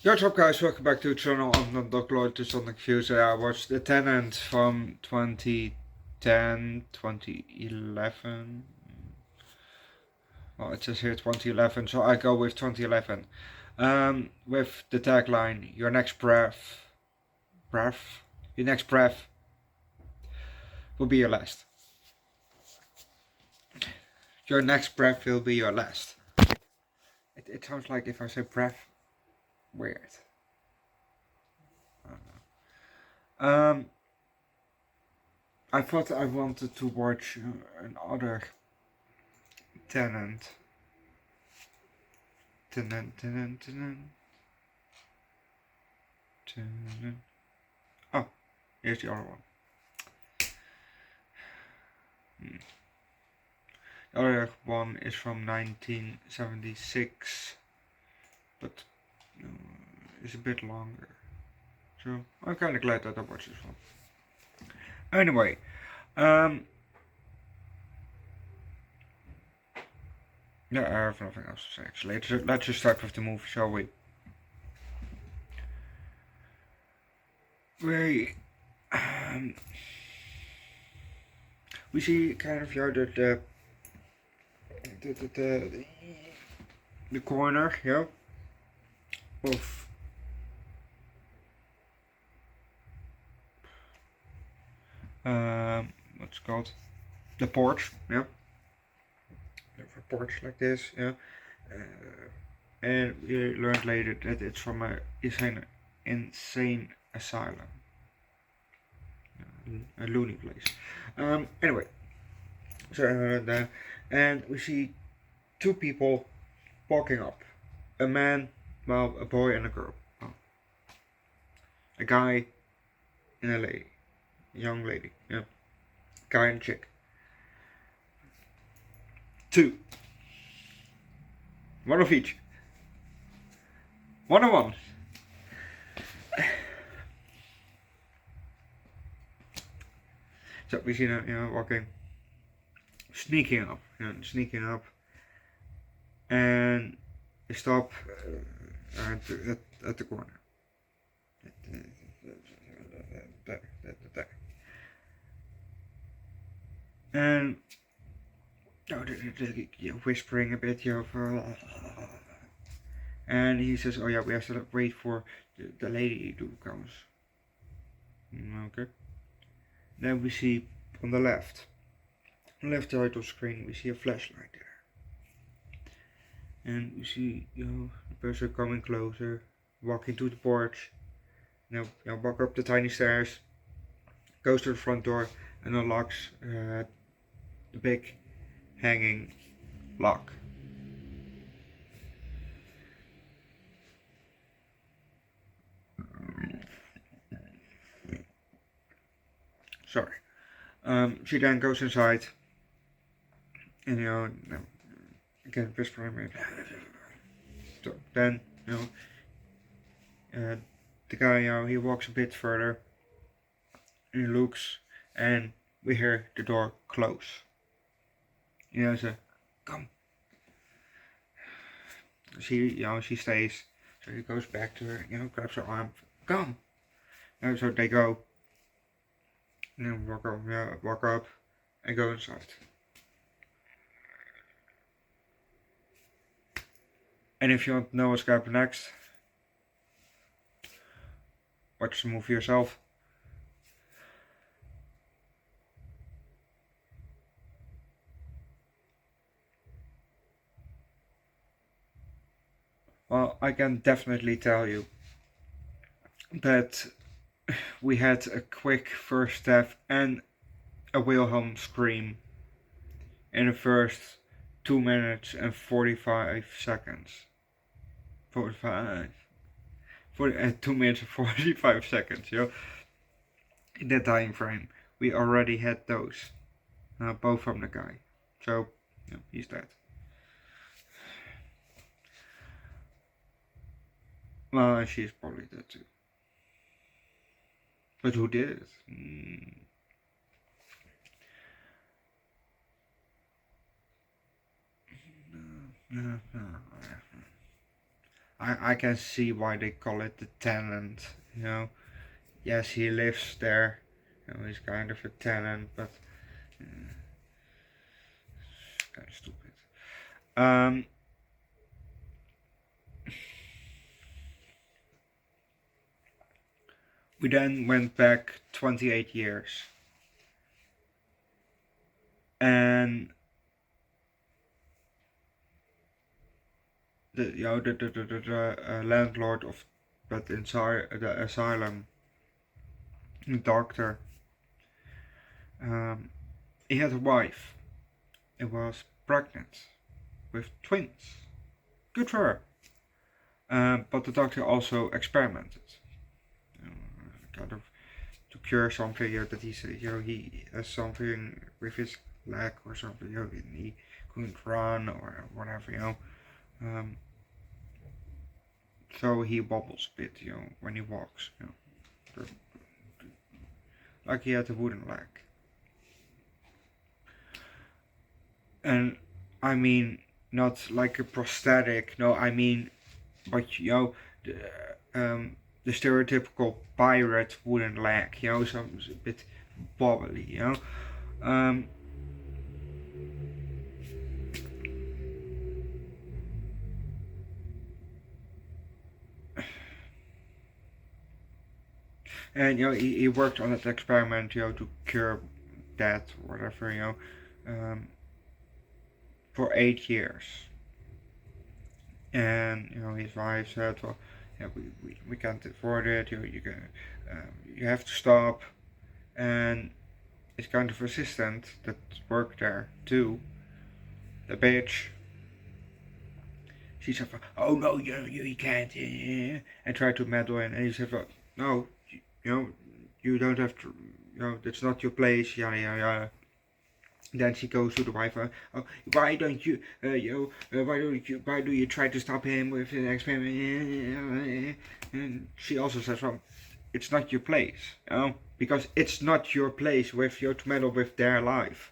What's up guys, welcome back to the channel. I'm Underdog Reacts on the Q's. I watched the Tenant from 2010, 2011. Well, it says here 2011, so I go with 2011. With the tagline, your next breath will be your last. Your next breath will be your last. It sounds like if I say breath, weird. I thought I wanted to watch another Tenant. Oh, here's the other one. The other one is from 1976, but it's a bit longer. So I'm kind of glad that I watched this one. Anyway, yeah, I have nothing else to say actually. Let's just start with the movie, shall we? We see kind of the corner, yeah, of what's it called? The porch, yeah. A porch like this, yeah. And we learned later that it's from a insane asylum, a loony place. Anyway, so and we see two people walking up, a man, well, a boy and a girl, a guy and a lady, a young lady, yeah, guy and chick. Two, one of each, 1-on-1. So we see them, walking, sneaking up, and they stop at the corner. There. And they're whispering a bit, and he says, "Oh yeah, we have to wait for the lady to come." Okay. Then we see on the left side of the screen, we see a flashlight there, and we see the person coming closer, walking to the porch. Walk up the tiny stairs, goes to the front door, and unlocks the big hanging lock. Sorry. She then goes inside, and again whispering. So then the guy he walks a bit further, and he looks, and we hear the door close. So come. She stays, so he goes back to her, grabs her arm, come. And so they go, and walk up, and go inside. And if you want to know what's going to happen next, watch the movie yourself. Well, I can definitely tell you that we had a quick first death and a Wilhelm scream in the first 2 minutes and 45 seconds. 2 minutes and 45 seconds, in that time frame. We already had those, both from the guy. So, he's dead. Well, she's probably dead too. But who did it? I can see why they call it the tenant, you know. Yes, he lives there, you know, he's kind of a tenant, but kind of stupid. We then went back 28 years, and the landlord of that inside the asylum, the doctor, um, he had a wife. It was pregnant with twins. Good for her. But the doctor also experimented, you know, kind of to cure something. You know, that he has something with his leg or something. You know, and he couldn't run or whatever. You know, um, so he wobbles a bit. You know, when he walks. You know, like he had a wooden leg. And I mean, not like a prosthetic. No, I mean, but you know, the stereotypical pirate wooden leg. You know, some a bit wobbly. You know. Um, and you know, he worked on that experiment. You know, to cure that or whatever. You know, for 8 years. And you know, his wife said, "Well, yeah, we can't afford it. You have to stop." And his kind of assistant that worked there too, the bitch, she said, "Oh no, you can't," and tried to meddle in. And he said, "Well, no, you know, you don't have to. You know, it's not your place." Yada yada yada. Then she goes to the wife. Oh, why don't you, why do you try to stop him with an experiment? And she also says, well, it's not your place, you know, because it's not your place with you to meddle with their life,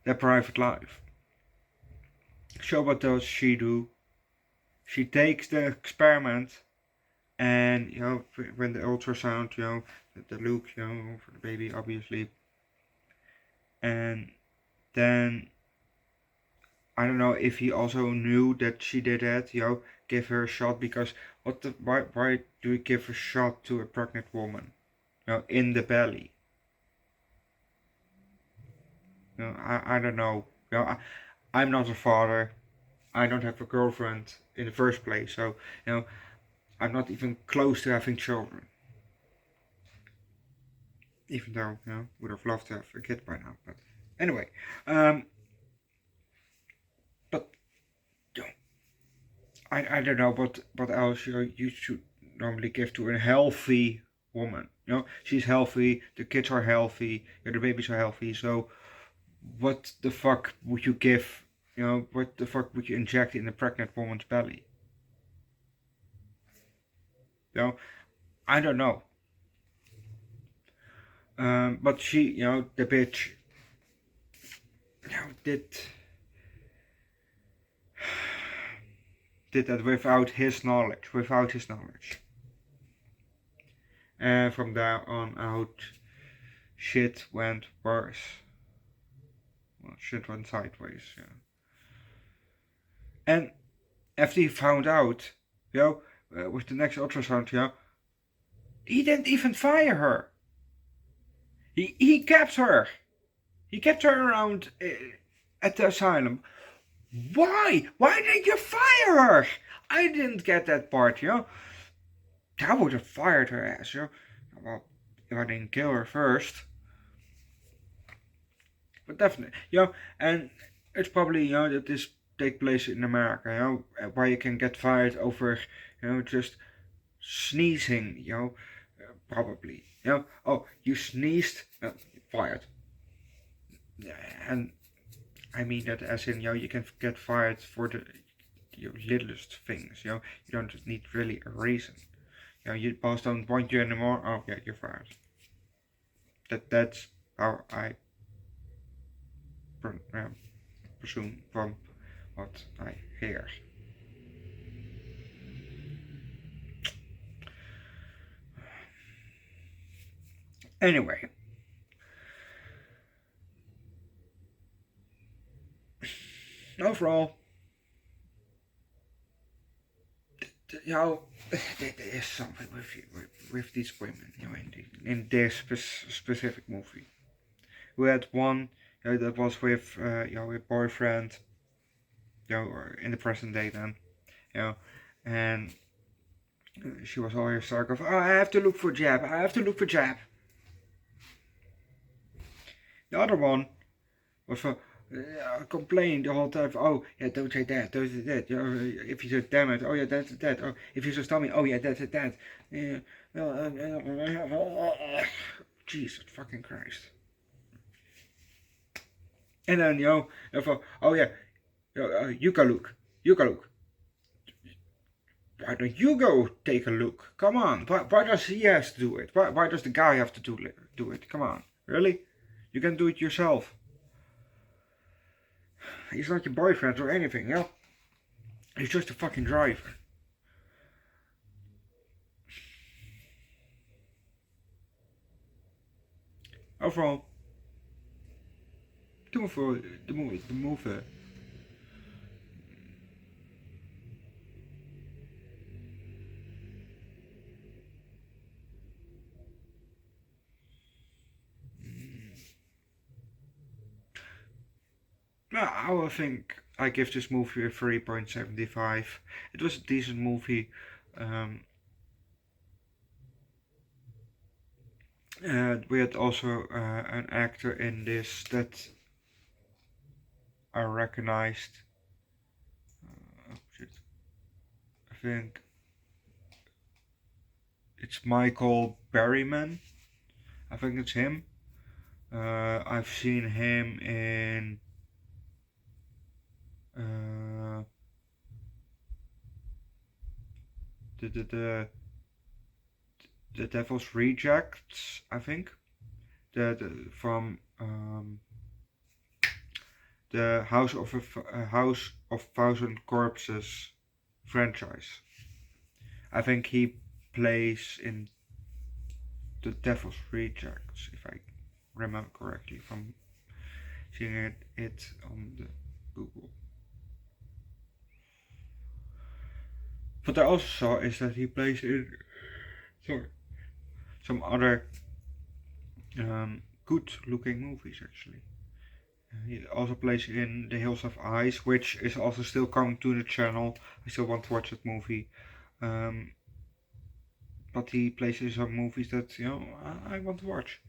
their private life. So what does she do? She takes the experiment, and you know, when the ultrasound, you know, the look, you know, for the baby, obviously, and then I don't know if he also knew that she did that, you know, give her a shot, because why do you give a shot to a pregnant woman, you know, in the belly? You know, I don't know. You know, I'm not a father. I don't have a girlfriend in the first place, so you know, I'm not even close to having children. Even though, you know, would have loved to have a kid by now. But anyway, but you know, I don't know what else you should normally give to a healthy woman. You know, she's healthy, the kids are healthy, the babies are healthy. So what the fuck would you give? You know, what the fuck would you inject in a pregnant woman's belly? You know, I don't know. But she, you know, the bitch, you know, did that without his knowledge, And from there on out, shit went worse. Well, shit went sideways, yeah. And after he found out, you know, with the next ultrasound, you know, he didn't even fire her. He kept her. He kept her around at the asylum. Why? Why did you fire her? I didn't get that part, you know. I would have fired her ass, you know. Well, if I didn't kill her first. But definitely, you know, and it's probably, you know, that this take place in America, you know, where you can get fired over, you know, just sneezing, you know, probably, you know, oh, you sneezed, fired. And I mean that as in, you know, you can get fired for the littlest things, you know, you don't need really a reason. You know, your boss don't want you anymore, oh yeah, you're fired. That's how I presume from what I hear. Anyway. Overall, you know, there is something with these women, you know, in this specific movie. We had one, you know, that was with, you know, a boyfriend, you know, or in the present day then, you know, and she was always like, of, oh, I have to look for Jab, I have to look for Jab. The other one was for, complaining the whole time, oh, yeah, don't say that, don't say that, you know, if you say damn it, oh yeah, that's that, oh, if you just tell me, oh yeah, that's that, yeah, Jesus fucking Christ. And then, you know, oh yeah, you can look, you can look. Why don't you go take a look? Come on, why does he have to do it? Why does the guy have to do it? Come on, really? You can do it yourself. He's not your boyfriend or anything, you know? He's just a fucking driver. Overall, the movie. I would think I give this movie a 3.75. It was a decent movie. We had also an actor in this that I recognized. Oh shit. I think it's Michael Berryman. I think it's him. I've seen him in the Devil's Rejects, I think. From the House of Thousand Corpses franchise. I think he plays in the Devil's Rejects, if I remember correctly from seeing it on the Google. What I also saw is that he plays in some other good looking movies actually. He also plays in The Hills of Ice, which is also still coming to the channel. I still want to watch that movie. But he plays in some movies that, you know, I want to watch.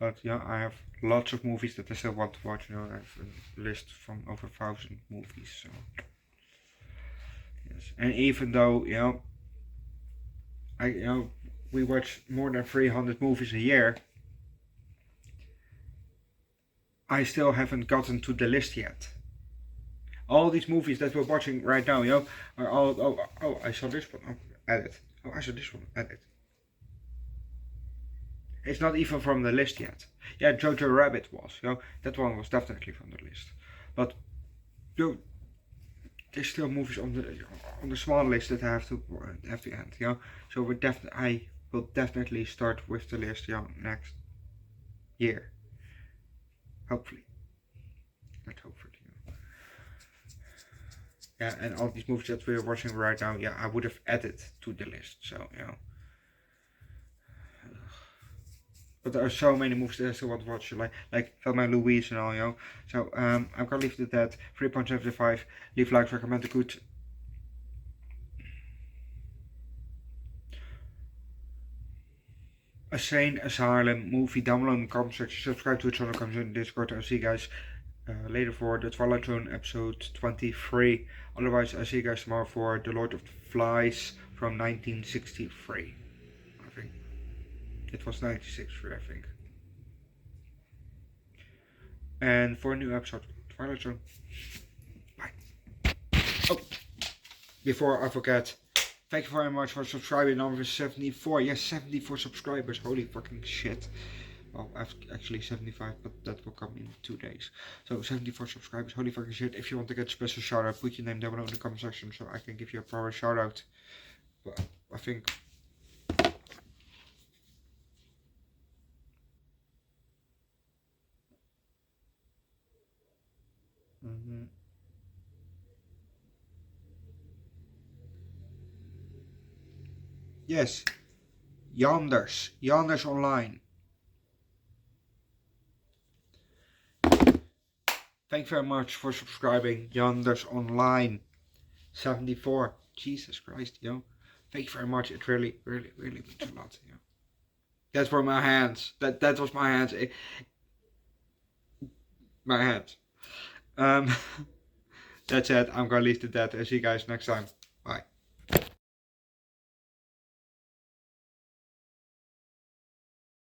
But yeah, I have lots of movies that I still want to watch. You know, I have a list from over 1,000 movies. So yes, and even though, you know, we watch more than 300 movies a year, I still haven't gotten to the list yet. All these movies that we're watching right now, you know, are all, oh, I saw this one, oh, edit. Oh, I saw this one, edit. It's not even from the list yet. Yeah, Jojo Rabbit was, you know, that one was definitely from the list. But, you know, there's still movies on the small list that I have to end, you know. So I will definitely start with the list, you know, next year. Hopefully. Not hopefully. Yeah, and all these movies that we're watching right now, yeah, I would have added to the list. So, you know. But there are so many movies that I still want to watch, like Thelma and Louise and all, you know. So, I'm gonna leave it at that. 3.75. Leave likes, recommend a good. A Sane Asylum movie. Down below in the comment section. Subscribe to the channel, come join the Discord. I'll see you guys later for the Twilight Zone episode 23. Otherwise, I'll see you guys tomorrow for The Lord of the Flies from 1963. I think. It was 1963, I think. And for a new episode of Twilight Zone. Bye. Oh, before I forget, thank you very much for subscribing. Number 74. Yes, 74 subscribers. Holy fucking shit. Well, actually 75, but that will come in 2 days. So 74 subscribers, holy fucking shit. If you want to get a special shout out, put your name down below in the comment section so I can give you a proper shout out. But I think Yes. Yanders. Yanders Online. Thank you very much for subscribing. Yanders Online. 74. Jesus Christ, yo. Thank you very much. It really, really, really means a lot, yo. That's for my hands. That was my hands. My hands. That's it. I'm gonna leave it at that. I'll see you guys next time.